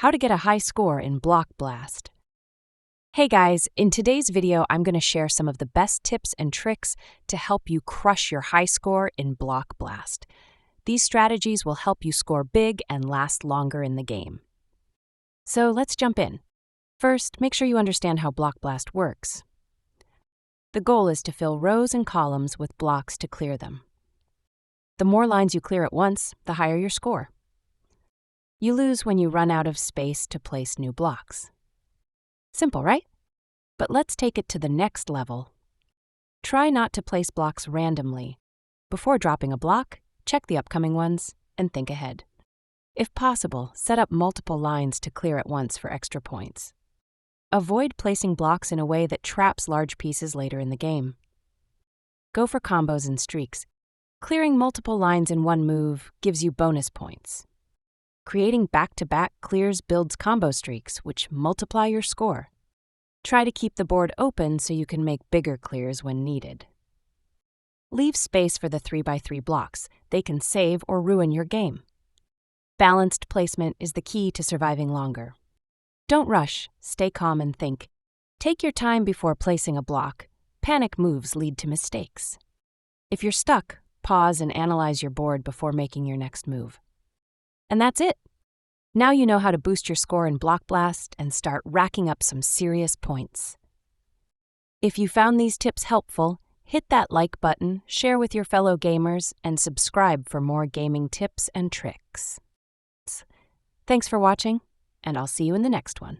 How to get a high score in Block Blast. Hey guys, in today's video, I'm going to share some of the best tips and tricks to help you crush your high score in Block Blast. These strategies will help you score big and last longer in the game. So let's jump in. First, make sure you understand how Block Blast works. The goal is to fill rows and columns with blocks to clear them. The more lines you clear at once, the higher your score. You lose when you run out of space to place new blocks. Simple, right? But let's take it to the next level. Try not to place blocks randomly. Before dropping a block, check the upcoming ones and think ahead. If possible, set up multiple lines to clear at once for extra points. Avoid placing blocks in a way that traps large pieces later in the game. Go for combos and streaks. Clearing multiple lines in one move gives you bonus points. Creating back-to-back clears builds combo streaks, which multiply your score. Try to keep the board open so you can make bigger clears when needed. Leave space for the 3x3 blocks. They can save or ruin your game. Balanced placement is the key to surviving longer. Don't rush, stay calm and think. Take your time before placing a block. Panic moves lead to mistakes. If you're stuck, pause and analyze your board before making your next move. And that's it. Now you know how to boost your score in Block Blast and start racking up some serious points. If you found these tips helpful, hit that like button, share with your fellow gamers, and subscribe for more gaming tips and tricks. Thanks for watching, and I'll see you in the next one.